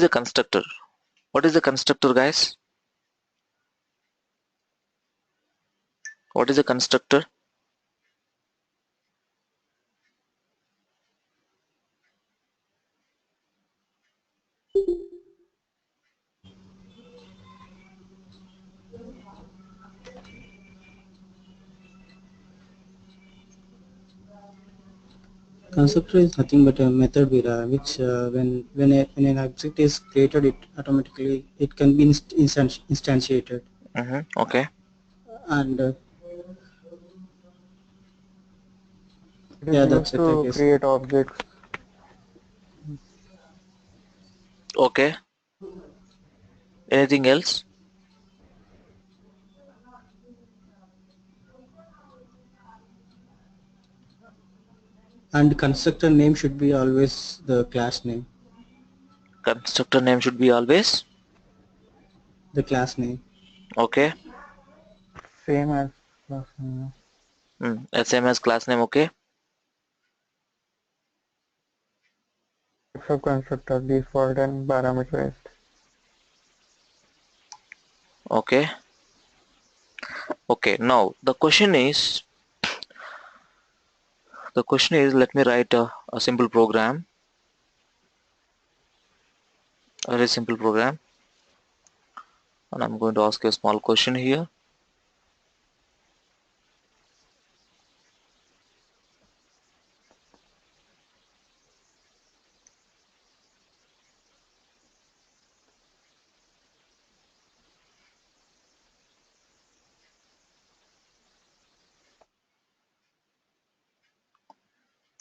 The constructor. What is the constructor, guys? What is a constructor? Constructor is nothing but a method which when an object is created, it can be instantiated. Okay. And It is yeah, used that's it, I to guess. create objects. Okay. Anything else? And constructor name should be always the class name. Constructor name should be always. The class name. Okay. Same as last name. Same as class name. Okay. Types of constructor, default and parameterized. Okay. Okay. Now the question is, let me write a simple program. A very simple program. And I'm going to ask you a small question here.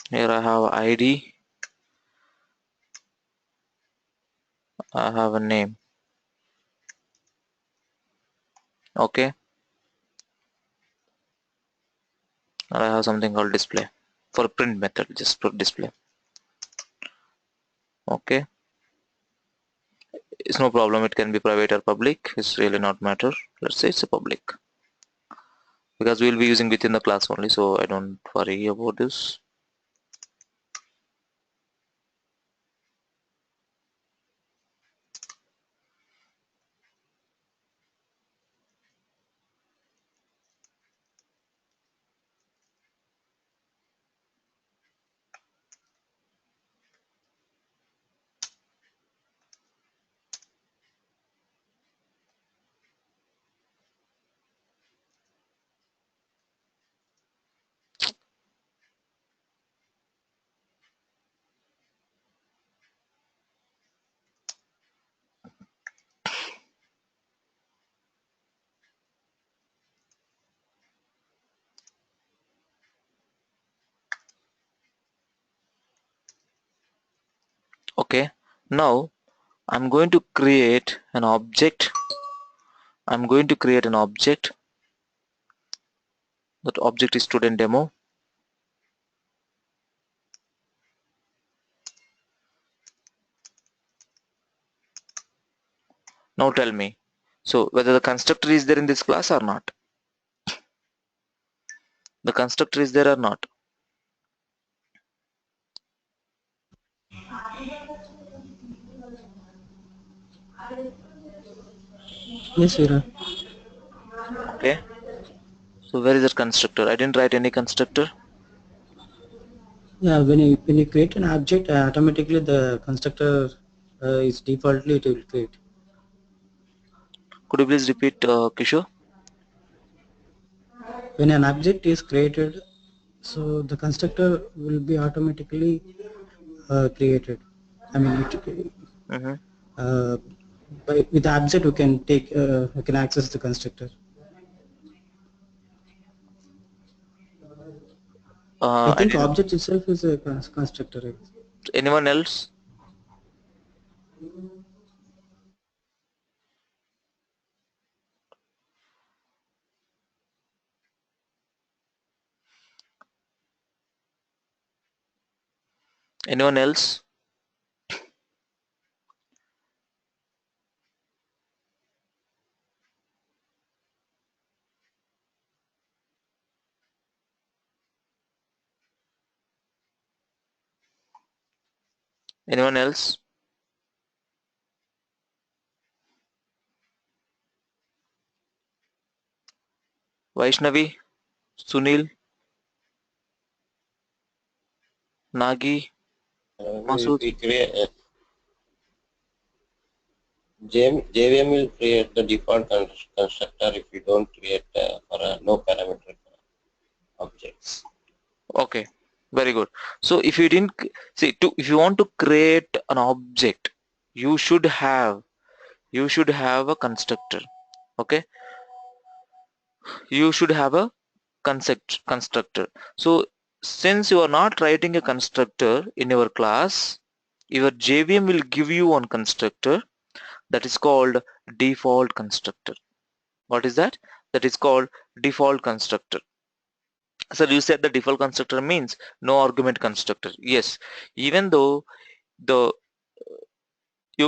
Here I have ID. I have a name. Okay. And I have something called display. For print method, just put display. Okay. It's no problem. It can be private or public. It's really not matter. Let's say it's a public, because we'll be using within the class only, so I don't worry about this. Okay. Now I'm going to create an object. I'm going to create an object. That object is student demo. Now tell me, so whether the constructor is there in this class or not. The constructor is there or not. Yes, Veera. Okay. So where is that constructor? I didn't write any constructor. Yeah, when you create an object, automatically the constructor is defaultly it will create. Could you please repeat, Kishore? When an object is created, so the constructor will be automatically created. I mean, Mm-hmm. uh, with the object we can access the constructor. I I think didn't. object itself is a constructor. Right? Anyone else? Anyone else? Anyone else? Vaishnavi, Sunil, Nagi, If Masood. we create JVM will create the default constructor if you don't create for no parameter objects. Okay, very good. So if you didn't see to if you want to create an object, you should have a constructor. Okay, you should have a constructor. So since you are not writing a constructor in your class, your JVM will give you one constructor that is called default constructor. What is that? That is called default constructor. So you said the default constructor means no argument constructor. Yes, even though the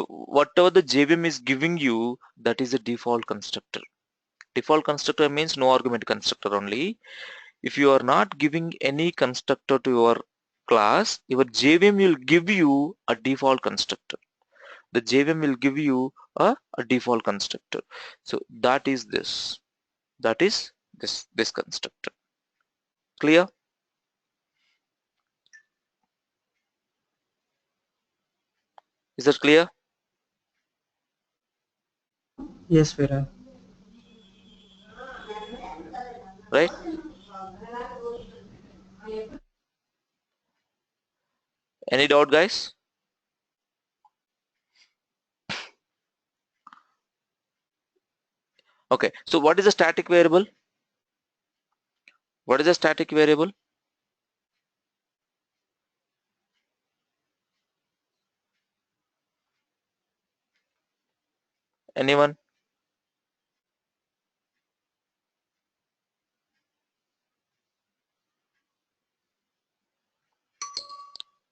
whatever the JVM is giving you, that is a default constructor. Default constructor means no argument constructor only. If you are not giving any constructor to your class, your JVM will give you a default constructor. The JVM will give you a default constructor. So that is this. That is this constructor. Clear? Is that clear? Yes, Vera. Right? Any doubt, guys? Okay. So what is a static variable? What is a static variable? Anyone?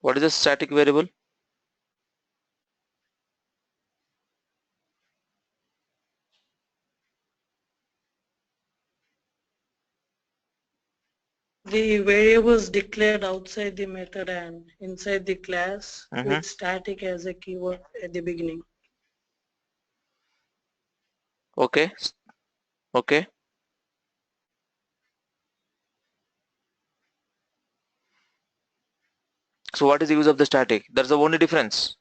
What is a static variable? The variables declared outside the method and inside the class Mm-hmm. with static as a keyword at the beginning. Okay. Okay. So what is the use of the static? That's the only difference.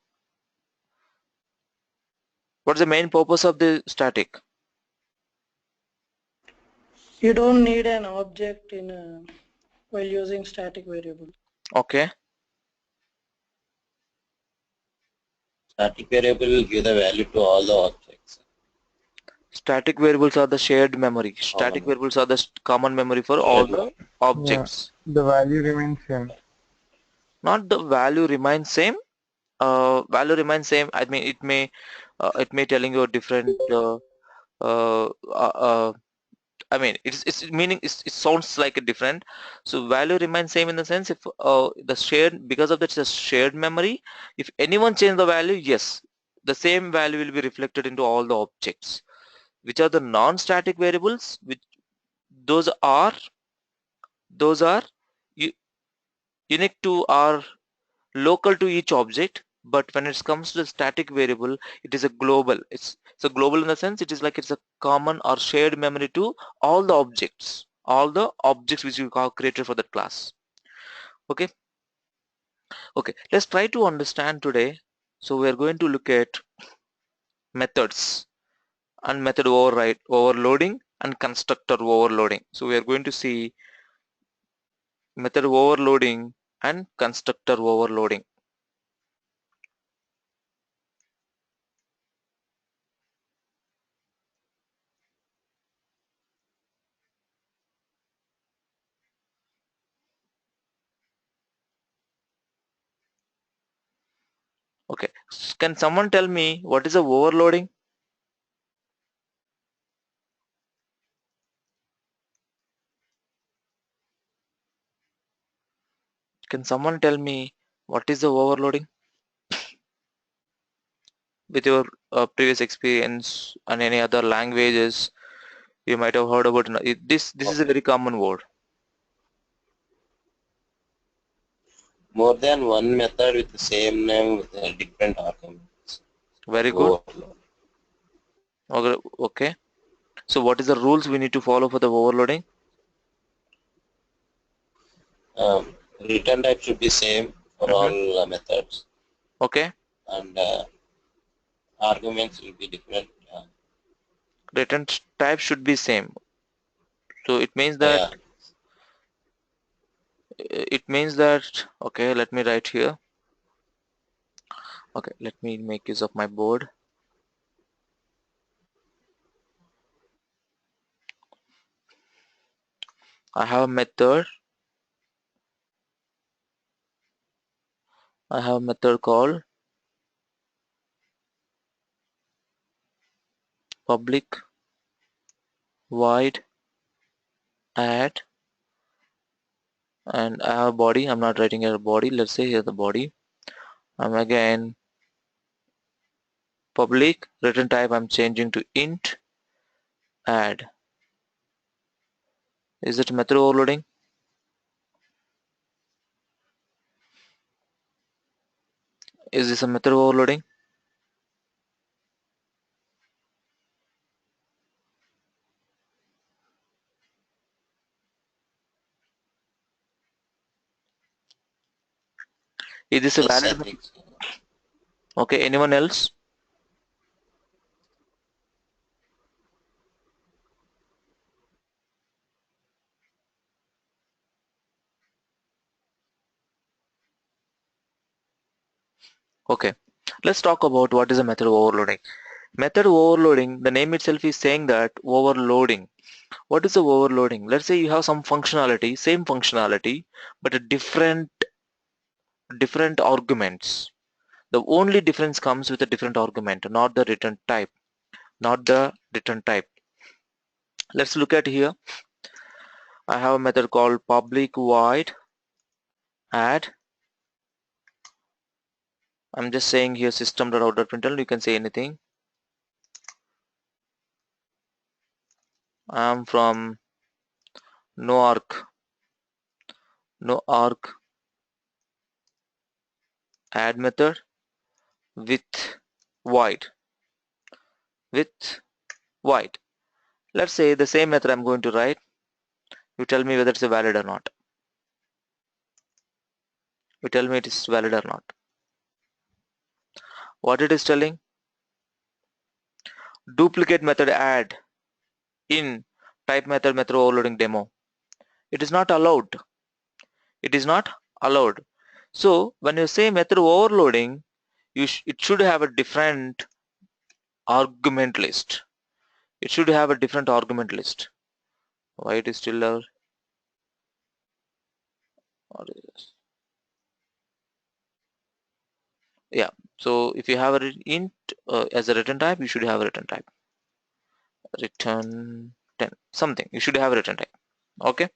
What's the main purpose of the static? You don't need an object while using static variable. Okay. Static variable will give the value to all the objects. Static variables are the shared memory. Static variables are the common memory for all the objects. Yeah, the value remains same. Not the value remains same. Value remains same. I mean, it may telling you a different. Uh, uh, I mean, it's meaning it sounds like a different. So value remains same in the sense if the shared because of that it's a shared memory. If anyone change the value, yes, the same value will be reflected into all the objects. Which are the non-static variables? Which those are u- unique to or local to each object. But when it comes to the static variable, it is a global. It's a global in the sense it is like it's a common or shared memory to all the objects which you have created for that class. Okay. Okay. Let's try to understand today. So we are going to look at methods and method overloading and constructor overloading. So we are going to see method overloading and constructor overloading. Okay, can someone tell me what is a overloading? Can someone tell me what is the overloading with your previous experience and any other languages you might have heard about? This is a very common word. More than one method with the same name with different arguments. Very good. Overload. Okay. So what is the rules we need to follow for the overloading? Return type should be same for all methods, Okay, and arguments will be different. return type should be same. So Yeah, it means that okay, let me write here. Okay, let me make use of my board. I have a method. I have a method called public void add, and I have a body. I'm not writing here a body. Let's say here the body. I'm again public return type. I'm changing to int add. Is it method overloading? Is this a method overloading? Is this a yes, I valid method? think so. Okay, anyone else? Okay, let's talk about what is a method overloading. Method overloading, the name itself is saying that overloading. What is the overloading? Let's say you have some functionality, same functionality, but a different arguments. The only difference comes with a different argument, not the return type. Not the return type. Let's look at here. I have a method called public void add. I'm just saying here system.out.println. You can say anything. I'm from no arc add method with void with void. Let's say the same method I'm going to write. You tell me whether it's valid or not. You tell me it is valid or not. What it is telling? Duplicate method add in type method overloading demo. It is not allowed. It is not allowed. So when you say method overloading, it should have a different argument list. It should have a different argument list. Why it is still there? What is this? Yeah. So if you have a int as a return type, you should have a return type. Return 10 something. You should have a return type. Okay.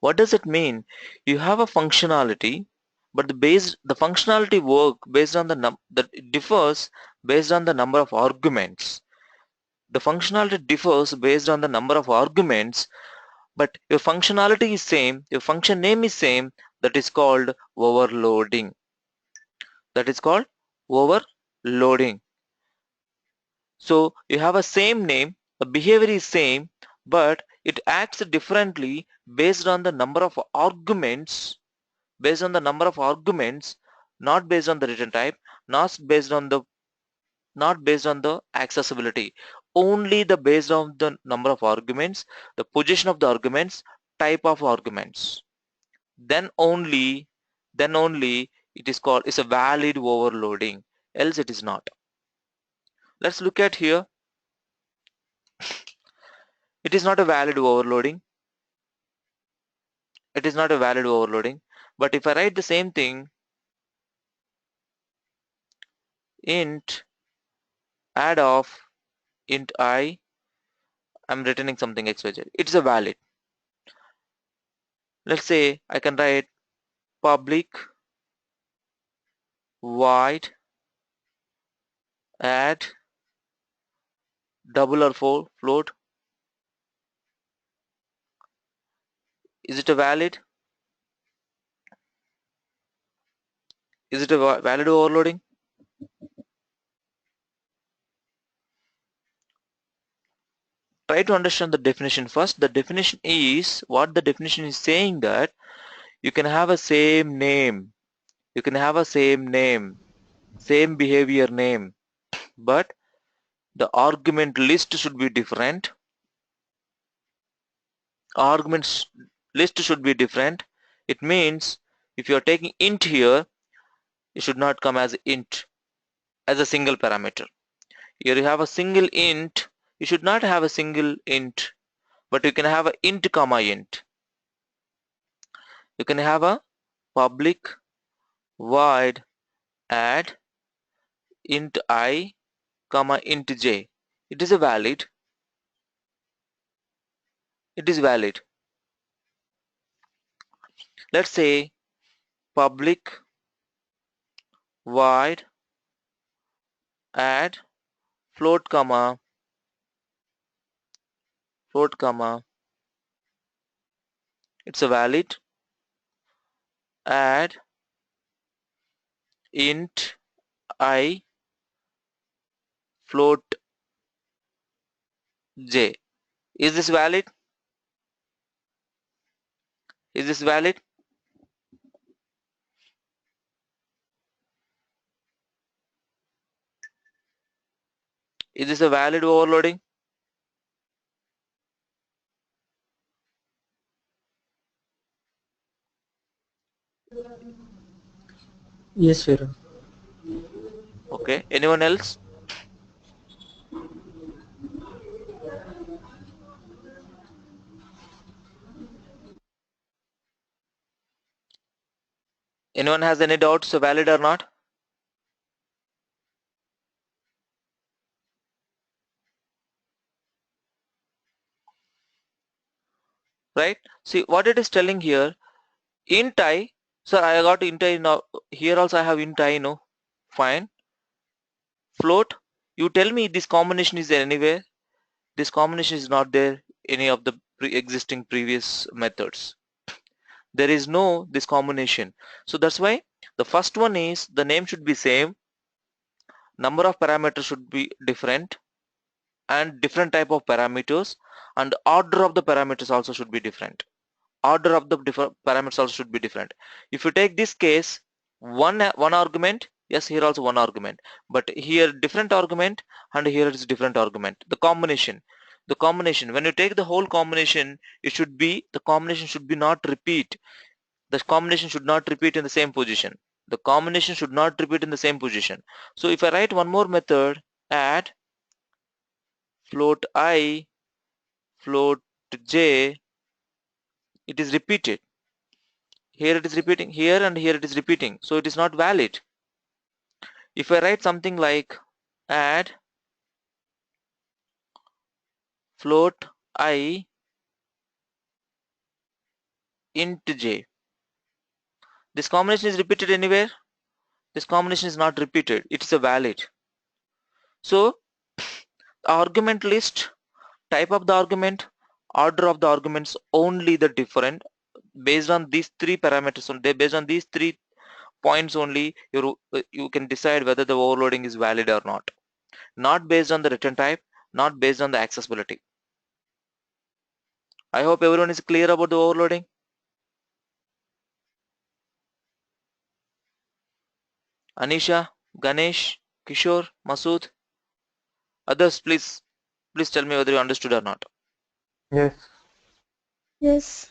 What does it mean? You have a functionality, but the functionality work based on the that it differs based on the number of arguments. The functionality differs based on the number of arguments, but your functionality is same, your function name is same. That is called overloading. That is called overloading. So you have a same name, the behavior is same, but it acts differently based on the number of arguments, not based on the return type, not based on the accessibility, only the based on the number of arguments, the position of the arguments, type of arguments. Then only, it is called, it's a valid overloading, else it is not. Let's look at here. It is not a valid overloading. It is not a valid overloading. But if I write the same thing, int add of int I, I'm returning something xyz. It's a valid. Let's say I can write public void add double or float. Is it a valid? Is it a valid overloading? try to understand the definition first. The definition is, what the definition is saying, that you can have a same name, you can have a same name, same behavior name, but the argument list should be different. Arguments list should be different. It means if you are taking int here, it should not come as int, as a single parameter. Here you have a single int, you should not have a single int, but you can have a int comma int. You can have a public void add int I comma int j. It is a valid. It is valid. Let's say public void add float comma it's a valid add int I float j. Is this valid? Is this valid? Is this a valid overloading? Yes, sir. Okay. Anyone else? Anyone has any doubts, so valid or not? Right? See what it is telling here. Int I. So I got int I now. Here also I have int I. No. Fine. Float. You tell me this combination is there anywhere? This combination is not there any of the existing previous methods. There is no this combination. So that's why the first one is the name should be same, number of parameters should be different, and different type of parameters, and order of the parameters also should be different. Order of the different parameters also should be different. If you take this case, one argument, yes, here also one argument, but here different argument, and here is different argument. The combination, when you take the whole combination, it should be, the combination should be not repeat. The combination should not repeat in the same position. The combination should not repeat in the same position. So if I write one more method, add float I float j, it is repeated. Here it is repeating, here and here it is repeating, so it is not valid. If I write something like add float I int j, this combination is repeated anywhere? This combination is not repeated, it is a valid. So argument list, type of the argument, order of the arguments, only the different. Based on these three parameters, based on these 3 points only, you can decide whether the overloading is valid or not. Not based on the return type, not based on the accessibility. I hope everyone is clear about the overloading. Anisha, Ganesh, Kishore, Masood, others, please tell me whether you understood or not. Yes. Yes.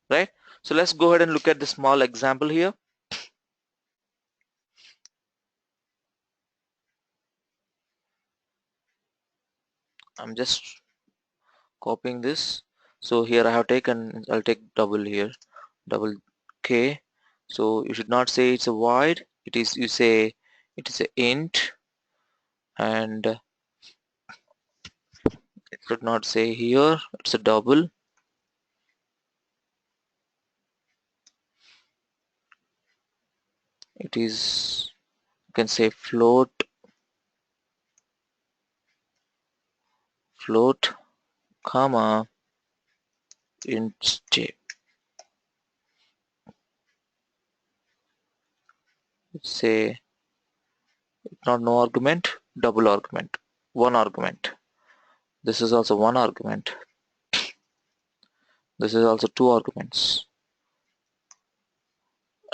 Right? So let's go ahead and look at the small example here. I'm just copying this. So here I have taken, I'll take double here, double K. So you should not say it's a void. It is, you say it is a int, and it should not say here it's a double. It is, you can say float comma int j. Say not no argument, double argument, one argument. This is also one argument. This is also two arguments.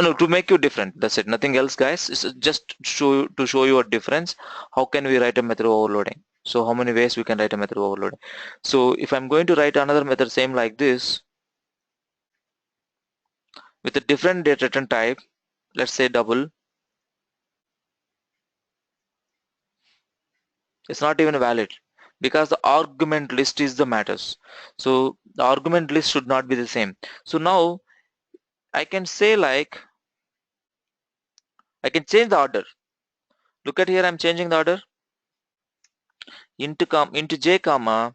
No, to make you different. That's it. Nothing else, guys. It's just to show you a difference. How can we write a method of overloading? So how many ways we can write a method of overloading? So if I'm going to write another method same like this with a different data return type, let's say double, it's not even valid because the argument list is the matters. So the argument list should not be the same. So now I can say like, I can change the order. Look at here, I'm changing the order. Into j comma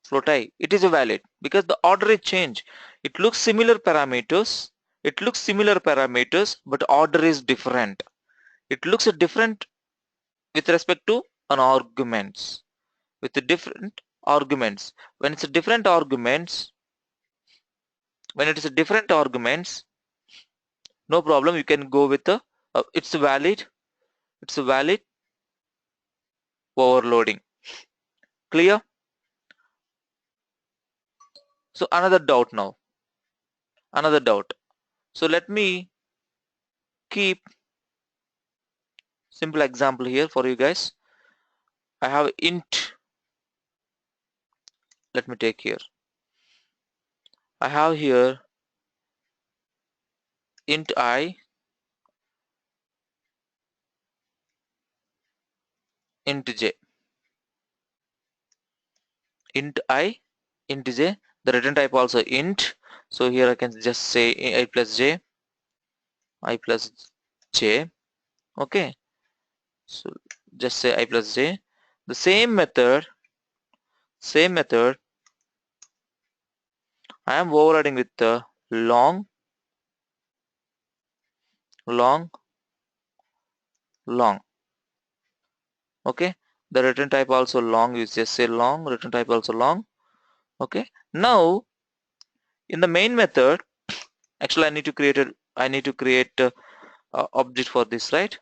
float I. It is a valid because the order is changed. It looks similar parameters. It looks similar parameters, but order is different. It looks different with respect to an arguments. With the different arguments. When it's a different arguments, when it is a different arguments, no problem. You can go with the it's valid. It's a valid overloading. Clear? So another doubt now. Another doubt. So let me keep simple example here for you guys. I have int. Let me take here. I have here int I, int j. Int I, int j. The return type also int. So here I can just say I plus j, I plus j. Okay. So just say I plus j. The same method, I am overriding with the long, long, long. Okay. The return type also long. You just say long. Return type also long. Okay. Now in the main method, actually I need to create a object for this, right?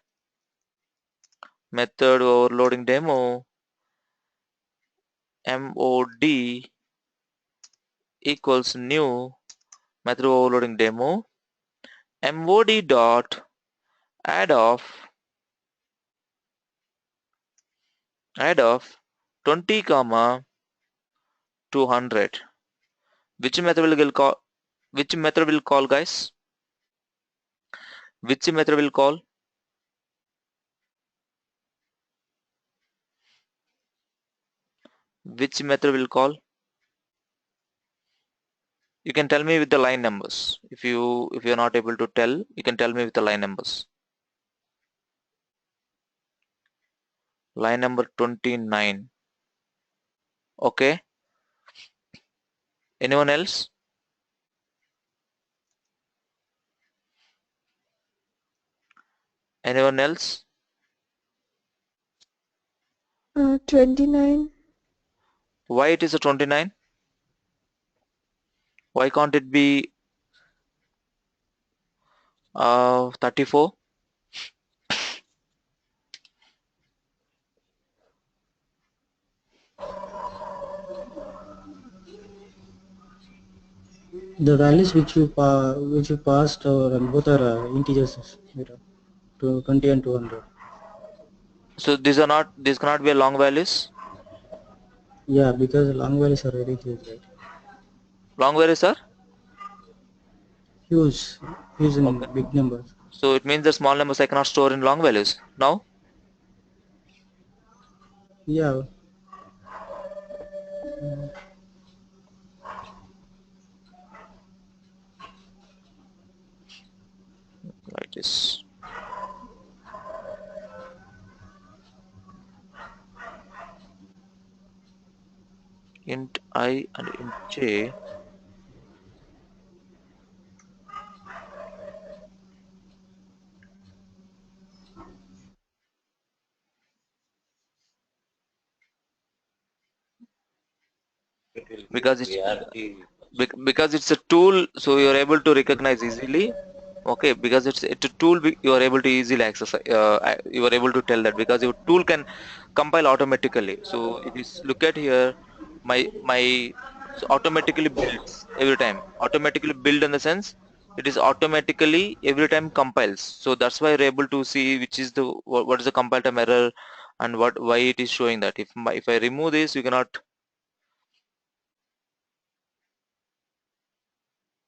Method overloading demo mod equals new method overloading demo mod dot add of 20 comma 200. Which method will call? Which method will call, guys? Which method will call? Which method will call? You can tell me with the line numbers. If you're not able to tell, you can tell me with the line numbers. Line number 29. Okay. Anyone else? Anyone else? 29. Why it is a 29? Why can't it be 34? The values which you passed both are integers, to 20 and 200. So these cannot be a long values. Yeah, because long values are very huge, right? Long values are? Huge, huge in Okay. big numbers. So it means the small numbers I cannot store in long values. Now? Yeah, Like this. Int I and int j. It will give Because priority. because it's a tool, so you're able to recognize easily. Okay, because it's a tool you are able to easily access. You are able to tell that because your tool can compile automatically. So if you look at here, my so automatically builds every time. Automatically build in the sense it is automatically every time compiles. So that's why you're able to see which is the what is the compile time error and what why it is showing that. If I remove this, you cannot.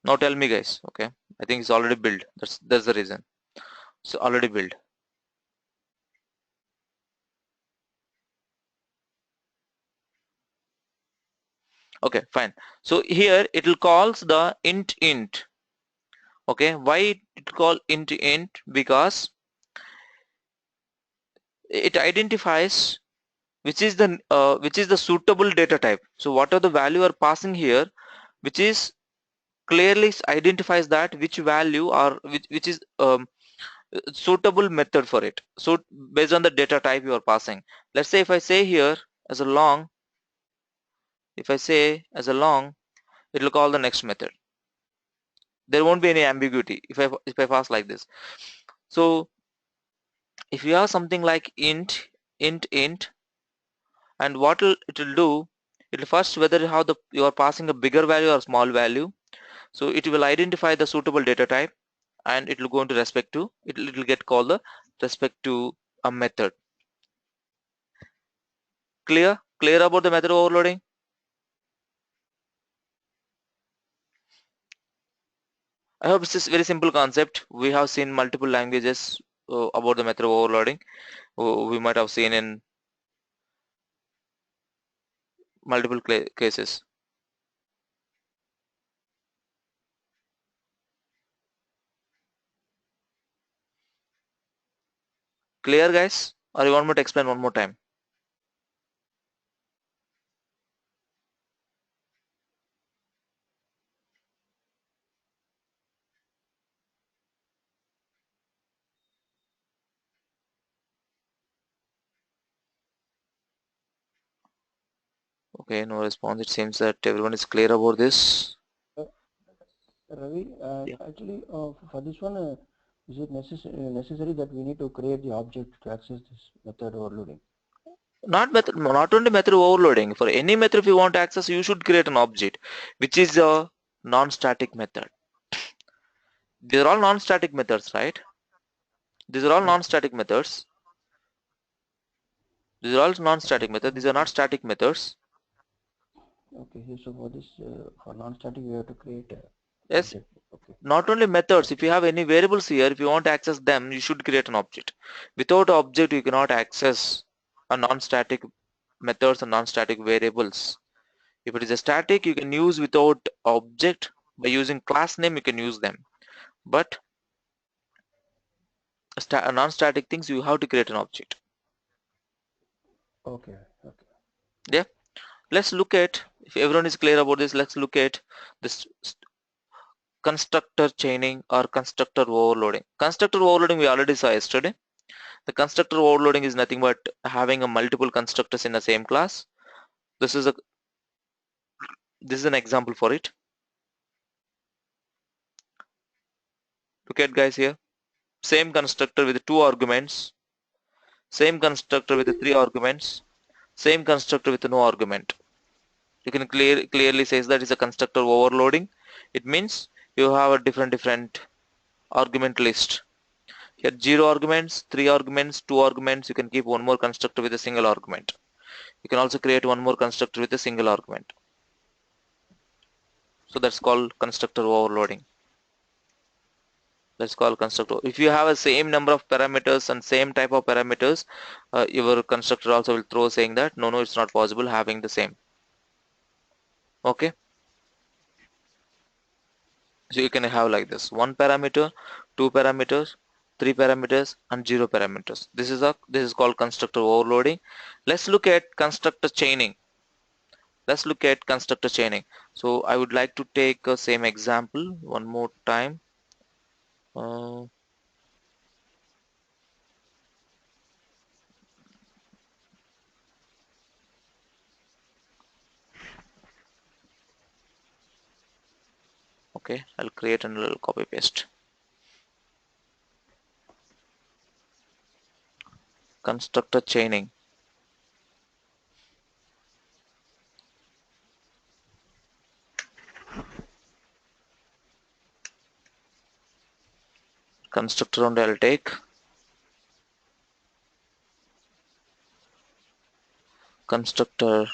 Now tell me guys. Okay, I think it's already built. That's the reason. So already built. Okay, fine. So here it will calls the int. Okay, why it call int? Because it identifies which is the suitable data type. So whatever the value are passing here, which is clearly identifies that which value or which is suitable method for it. So based on the data type you are passing. Let's say if I say here as a long, if I say as a long, it will call the next method. There won't be any ambiguity if I pass like this. So if you have something like int, and it will do, it will first whether how the you are passing a bigger value or small value. So it will identify the suitable data type and it will go into respect to it will get called the respect to a method. Clear about the method overloading? I hope this is very simple concept. We have seen multiple languages about the method overloading. We might have seen in multiple cases. Clear guys, or you want me to explain one more time? Okay, no response. It seems that everyone is clear about this. Ravi, Yeah. actually, for this one, is it necessary that we need to create the object to access this method overloading? Not only method overloading. For any method, if you want access, you should create an object, which is a non-static method. These are all non-static methods, right? These are all Okay. non-static methods. These are all Okay. non-static methods. These are not static methods. Okay. So for this, for non-static, we have to create a Yes, object. Okay. not only methods. If Okay. you have any variables here, if you want to access them, you should create an object. Without object, you cannot access a non-static methods and non-static variables. If it is a static, you can use without object. By using class name, you can use them. But non-static things, you have to create an object. Okay. Okay. Yeah. Let's look at, if everyone is clear about this, let's look at this constructor chaining or constructor overloading. Constructor overloading we already saw yesterday. The constructor overloading is nothing but having a multiple constructors in the same class. This is a this is an example for it. Look at guys here. Same constructor with two arguments, same constructor with three arguments, same constructor with no argument. You can clearly says that is a constructor overloading. It means you have a different argument list. Here 0 arguments, 3 arguments, 2 arguments. You can keep one more constructor with a single argument. You can also create one more constructor with a single argument. So that's called constructor overloading. That's called constructor. If you have a same number of parameters and same type of parameters, your constructor also will throw saying that no, it's not possible having the same. Okay. So you can have like this: one parameter, two parameters, three parameters, and zero parameters. This is called constructor overloading. Let's look at constructor chaining. Let's look at constructor chaining. So I would like to take a same example one more time. Uh, okay, I'll create a little copy paste. constructor chaining. Constructor only I'll take. Constructor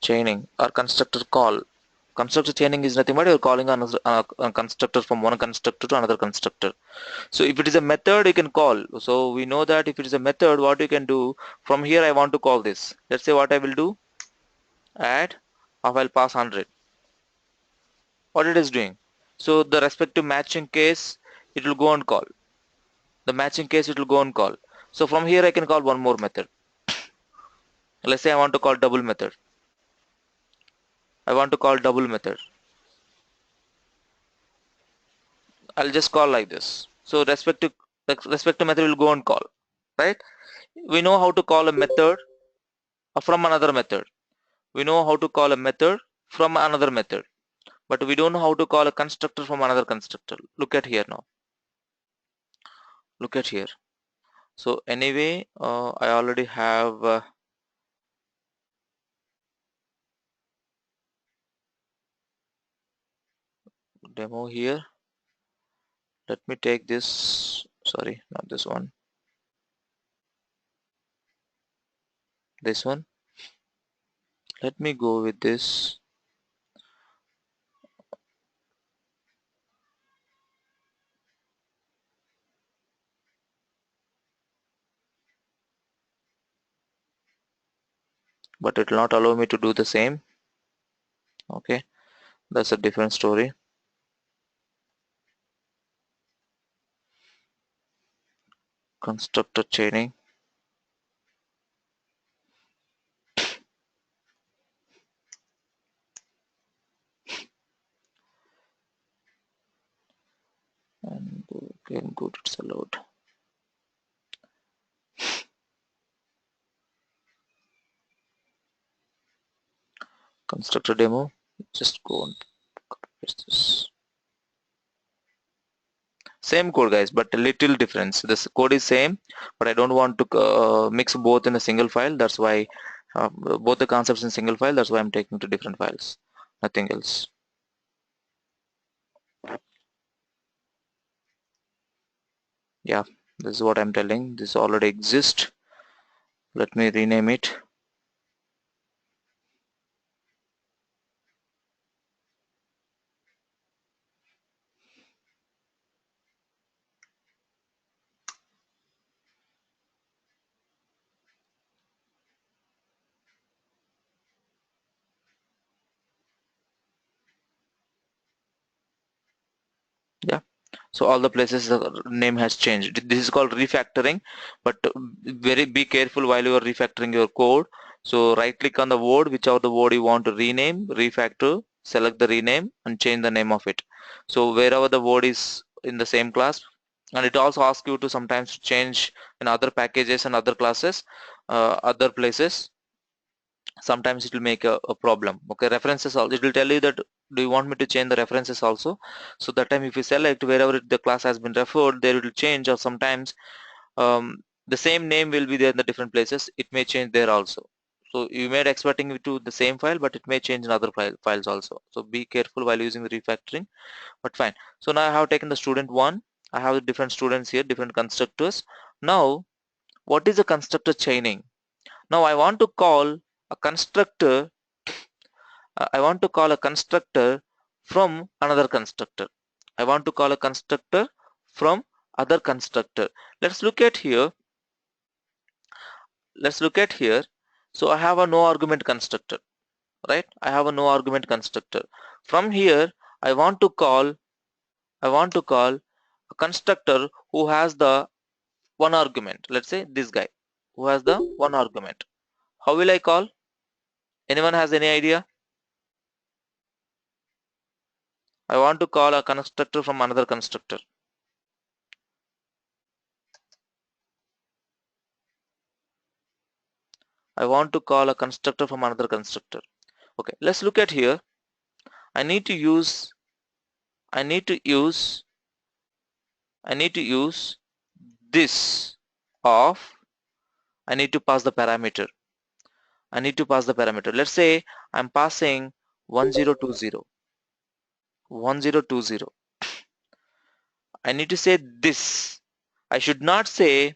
chaining or constructor call. Constructor chaining is nothing but you're calling a constructor from one constructor to another constructor. So if it is a method, you can call. So we know that if it is a method, what you can do from here, I want to call this. Let's say what I will do, add, I'll pass 100. What it is doing. So the respective matching case, it will go and call. The matching case, it will go and call. So from here, I can call one more method. Let's say I want to call double method. I want to call double method. I'll just call like this. So respective method will go and call, right? We know how to call a method from another method. We know how to call a method from another method, but we don't know how to call a constructor from another constructor. Look at here now. Look at here. So anyway, I already have demo here. Let me take this. Sorry, not this one. This one. Let me go with this. But it will not allow me to do the same. Okay, that's a different story. Constructor chaining. And again, good, it's allowed. Constructor demo. Just go and paste this. Same code, guys, but a little difference. This code is same, but I don't want to mix both in a single file. That's why both the concepts in single file. That's why I'm taking to different files. Nothing else. Yeah, this is what I'm telling. This already exists. Let me rename it. Yeah. So all the places the name has changed. This is called refactoring, but very be careful while you are refactoring your code. So right click on the word, whichever the word you want to rename, refactor, select the rename and change the name of it. So wherever the word is in the same class, and it also asks you to sometimes change in other packages and other classes, other places. Sometimes it will make a problem. Okay, references also, it will tell you that do you want me to change the references also. So that time if you select wherever the class has been referred, there it will change, or sometimes the same name will be there in the different places. It may change there also. So you may expecting it to the same file, but it may change in other files also. So be careful while using the refactoring, but fine. So now I have taken the student one. I have the different students here, different constructors. Now what is the constructor chaining? Now I want to call a constructor. I want to call a constructor from another constructor. I want to call a constructor from other constructor. Let's look at here. Let's look at here. So I have a no argument constructor, right? I have a no argument constructor. From here, I want to call a constructor who has the one argument. Let's say this guy who has the one argument. How will I call? Anyone has any idea? I want to call a constructor from another constructor. I want to call a constructor from another constructor. Okay, let's look at here. I need to use this. of, I need to pass the parameter. I need to pass the parameter. Let's say I'm passing 1020. 1020. I need to say this. I should not say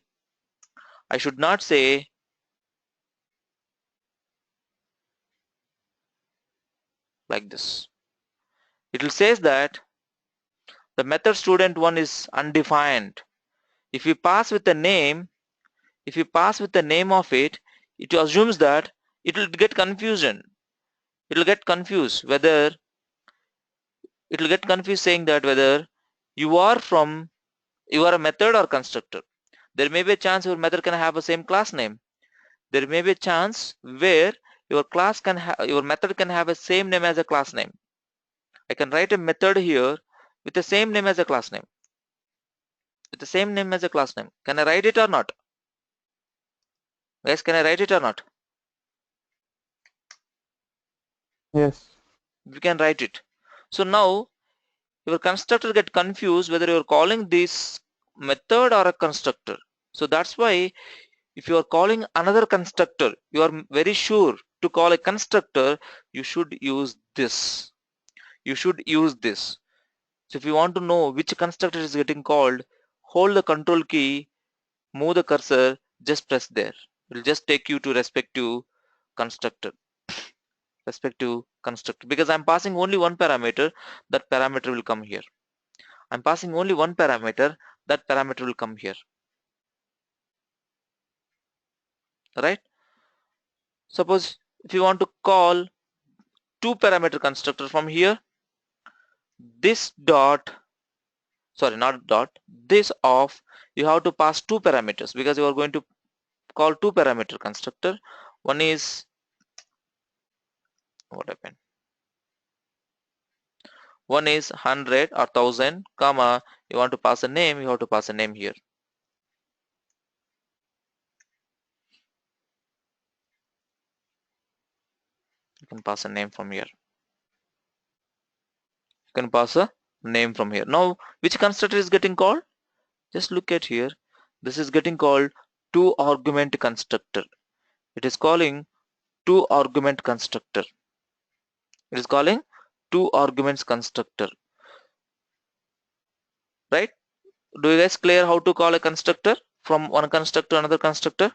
like this. It will say that the method student1 is undefined. If you pass with the name, of it, it assumes that it will get confusion. It will get confused saying that whether you are a method or constructor. There may be a chance your method can have the same class name. There may be a chance where your method can have the same name as a class name. I can write a method here with the same name as a class name. Can I write it or not? Guys, can I write it or not? Yes. We can write it. So now your constructor get confused whether you're calling this method or a constructor. So that's why if you are calling another constructor, you are very sure to call a constructor, you should use this. So if you want to know which constructor is getting called, hold the control key, move the cursor, just press there. It will just take you to respective constructor. Because I'm passing only one parameter, that parameter will come here. I'm passing only one parameter, that parameter will come here. Right? Suppose if you want to call two parameter constructor from here, this dot, sorry, not dot, this of, you have to pass two parameters because you are going to call two parameter constructor. One is, what happened? One is 100 or 1000, comma, you want to pass a name, you have to pass a name here. You can pass a name from here. Now, which constructor is getting called? Just look at here. This is getting called two argument constructor. It is calling two argument constructor. It is calling two arguments constructor. Right? Do you guys clear how to call a constructor from one constructor to another constructor?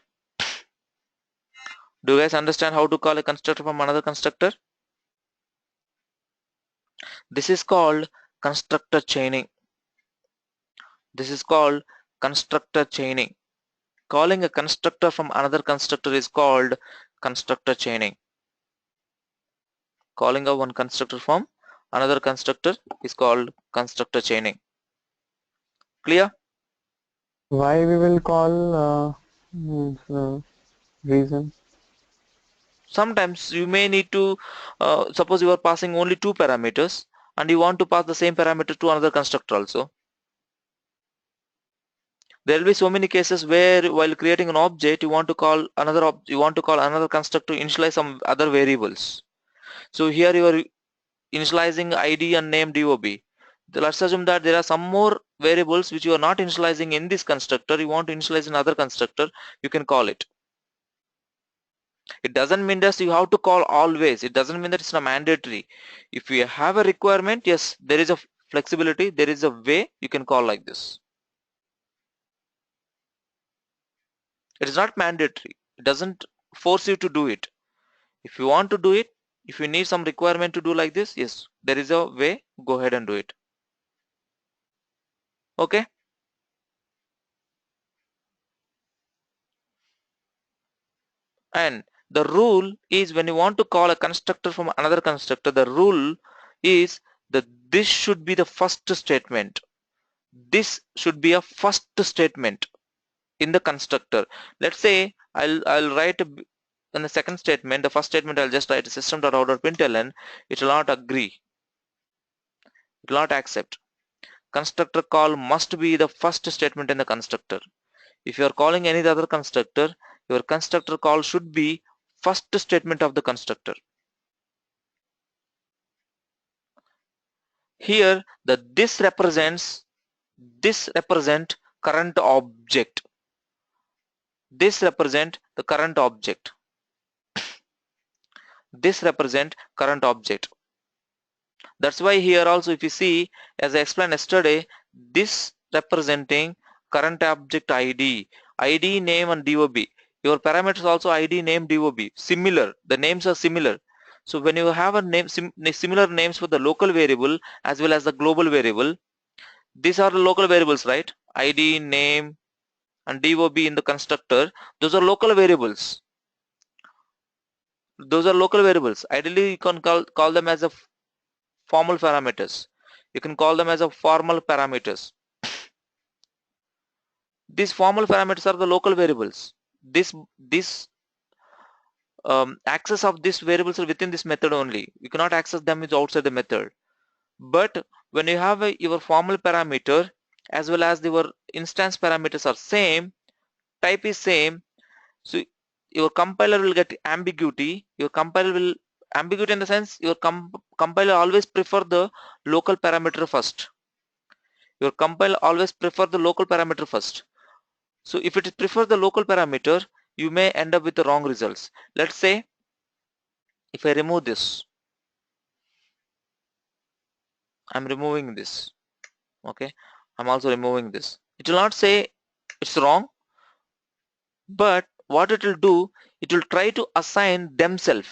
Do you guys understand how to call a constructor from another constructor? This is called constructor chaining. Calling a constructor from another constructor is called constructor chaining. Calling a one constructor from another constructor is called constructor chaining. Clear? Why we will call reason? Sometimes you may need to, suppose you are passing only two parameters and you want to pass the same parameter to another constructor also. There will be so many cases where while creating an object you want to call another constructor to initialize some other variables. So here you are initializing ID and name DOB. Let's assume that there are some more variables which you are not initializing in this constructor, you want to initialize in another constructor, you can call it. It doesn't mean that you have to call always. It doesn't mean that it's not mandatory. If you have a requirement, yes, there is a flexibility, there is a way you can call like this. It is not mandatory. It doesn't force you to do it. If you want to do it, if you need some requirement to do like this, yes, there is a way, go ahead and do it. Okay? And the rule is when you want to call a constructor from another constructor, the rule is that this should be the first statement. This should be a first statement in the constructor. Let's say I'll write in the second statement, the first statement I'll just write system.out.println. It will not agree. It will not accept. Constructor call must be the first statement in the constructor. If you are calling any other constructor, your constructor call should be first statement of the constructor. Here this represent current object. This represent the current object. This represent current object. That's why here also if you see, as I explained yesterday, this representing current object ID, ID name and DOB. Your parameters also ID name DOB. Similar, the names are similar. So when you have a name similar names for the local variable as well as the global variable, these are the local variables, right? ID, name and DOB in the constructor, those are local variables. Those are local variables. Ideally you can call them as a formal parameters. You can call them as a formal parameters. These formal parameters are the local variables. This access of these variables are within this method only. You cannot access them is outside the method. But when you have your formal parameter as well as your instance parameters are same, type is same, so your compiler will get ambiguity. Your compiler will ambiguity in the sense your compiler always prefer the local parameter first. Your compiler always prefer the local parameter first. So if it prefers the local parameter, you may end up with the wrong results. Let's say if I remove this, I'm removing this. Okay, I'm also removing this. It will not say it's wrong, but what it will do, it will try to assign themselves.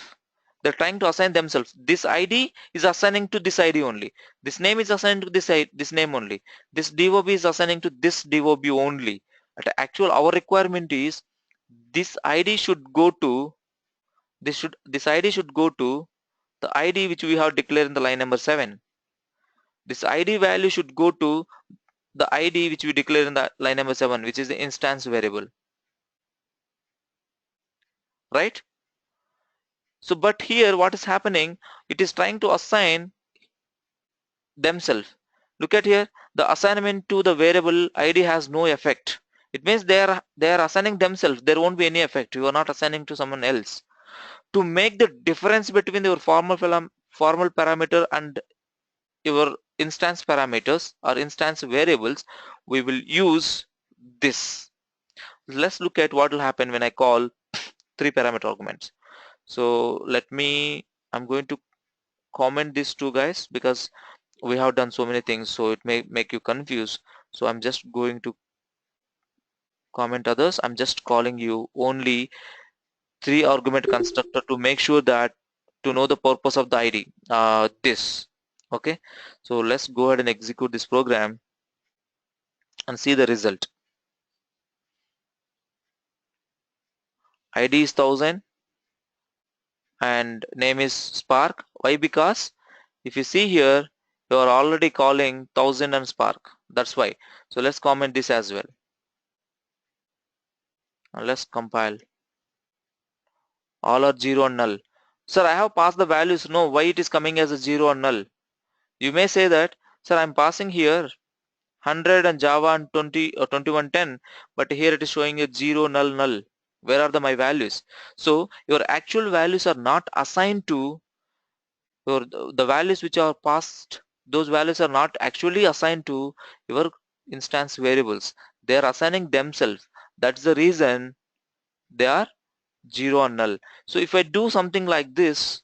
They're trying to assign themselves. This ID is assigning to this ID only. This name is assigned to this name only. This DOB is assigning to this DOB only. At actual, our requirement is this ID should go to this ID should go to the ID which we have declared in the line number 7. This ID value should go to the ID which we declare in the line number 7, which is the instance variable, right? So but here what is happening, it is trying to assign themselves. Look at here, the assignment to the variable ID has no effect. It means they are assigning themselves. There won't be any effect. You are not assigning to someone else. To make the difference between your formal parameter and your instance parameters or instance variables, we will use this. Let's look at what will happen when I call 3 parameter arguments. So I'm going to comment these two guys because we have done so many things, so it may make you confused. So I'm just going to comment others. I'm just calling you only 3 argument constructor to make sure that to know the purpose of the ID. This. Okay, so let's go ahead and execute this program and see the result. ID is 1000 and name is Spark. Why? Because if you see here, you are already calling 1000 and Spark. That's why. So let's comment this as well. Now let's compile. All are 0 and null. Sir, I have passed the values. No, why it is coming as a 0 and null? You may say that, sir, I'm passing here 100 and Java and 20 or 2110, but here it is showing a 0 null null. Where are my values? So your actual values are not assigned to the values which are passed. Those values are not actually assigned to your instance variables. They are assigning themselves. That's the reason they are 0 and null. So if I do something like this,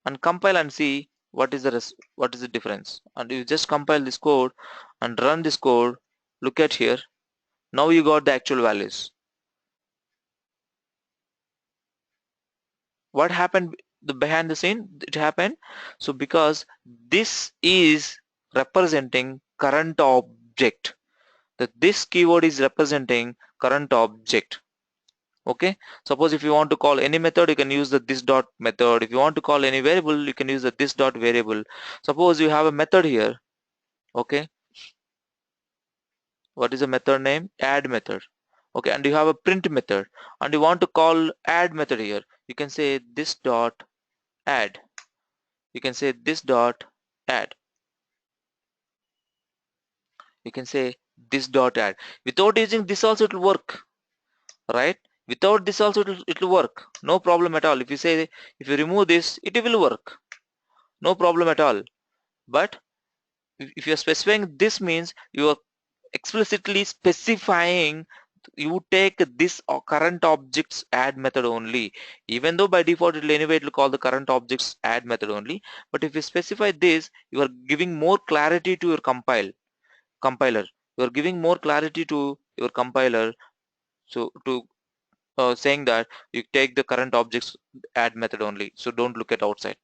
and compile and see what is the difference, and you just compile this code and run this code, look at here, now you got the actual values. What happened behind the scene? It happened so because this is representing current object, that this keyword is representing current object. Okay, suppose if you want to call any method, you can use the this dot method. If you want to call any variable, you can use the this dot variable. Suppose you have a method here. Okay, what is the method name? Add method. Okay, and you have a print method and you want to call add method here. You can say this dot add. You can say this dot add. You can say this dot add. Without using this also it will work, right? Without this also it will work, no problem at all. If you remove this, it will work, no problem at all. But if you're specifying this means you are explicitly specifying you take this current objects add method only, even though by default it will call the current objects add method only. But if you specify this, you are giving more clarity to your compiler. You are giving more clarity to your compiler. So to saying that you take the current objects add method only, so don't look at outside.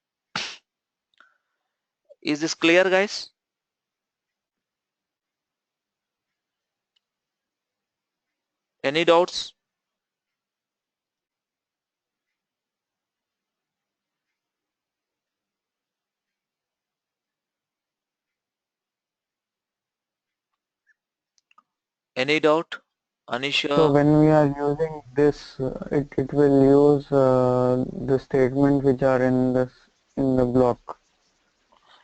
Is this clear, guys? Any doubts? Any doubt? So Anisha? when we are using this, it will use the statements which are in this in the block,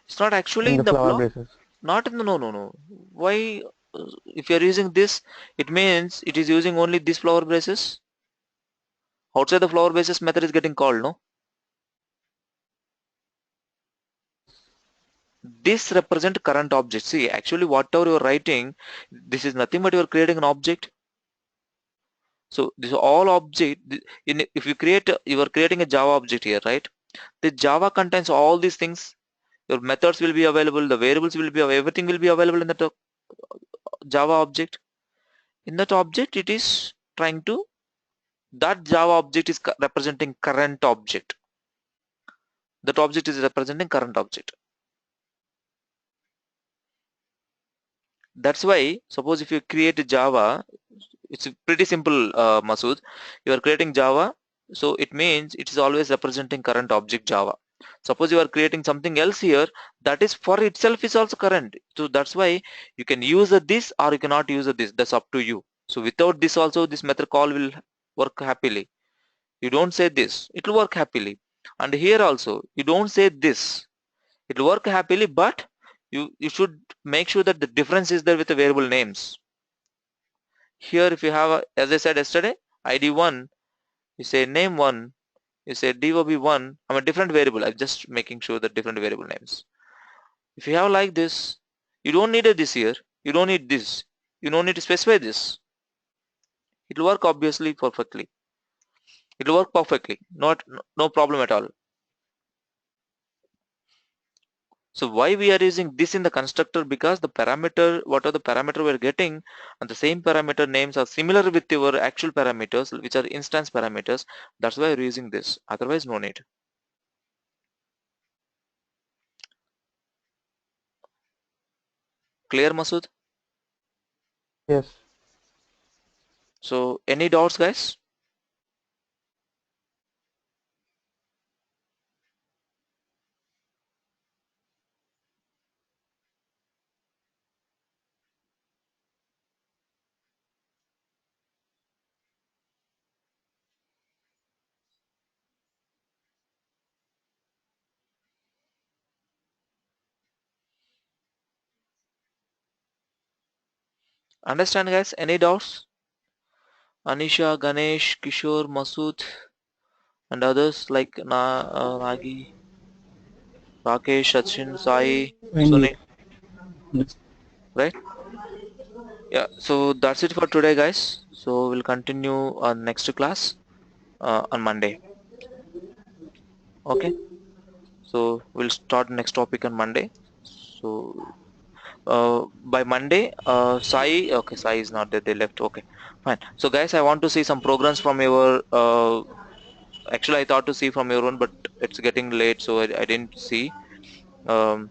It's not actually in in the the flower block. braces. Not in the no. Why? If you're using this, it means it is using only this flower braces. Outside the flower braces method is getting called, no? This represent current object. See, actually whatever you're writing, this is nothing but you're creating an object. So this all object, if you create, you are creating a Java object here, right? The Java contains all these things. Your methods will be available, the variables will be, everything will be available in that Java object. In that object, it is trying to, that Java object is representing current object. That object is representing current object. That's why, suppose if you create a Java, it's pretty simple, Masood. You are creating Java, so it means it is always representing current object Java. Suppose you are creating something else here, that is for itself is also current. So that's why you can use this or you cannot use this. That's up to you. So without this also, this method call will work happily. You don't say this, it will work happily. And here also, you don't say this, it will work happily, but you should make sure that the difference is there with the variable names. Here if you have as I said yesterday, id1, you say name1, you say dob1, I'm a different variable. I'm just making sure that different variable names. If you have like this, you don't need this here, you don't need this, you don't need to specify this. It will work obviously perfectly. It will work perfectly, no problem at all. So why we are using this in the constructor? Because the parameter, what are the parameter we're getting, and the same parameter names are similar with your actual parameters, which are instance parameters. That's why we're using this. Otherwise, no need. Clear, Masood? Yes. So any doubts, guys? Understand, guys? Any doubts? Anisha, Ganesh, Kishore, Masood, and others like Nagi, Rakesh, Sachin, Sai, When you Sunil, right? Yeah, so that's it for today, guys. So we'll continue on next class on Monday. Okay, so we'll start next topic on Monday. So by Monday, Sai, okay, Sai is not there, they left. Okay, fine. So guys, I want to see some programs from your actually I thought to see from your own, but it's getting late, so I didn't see.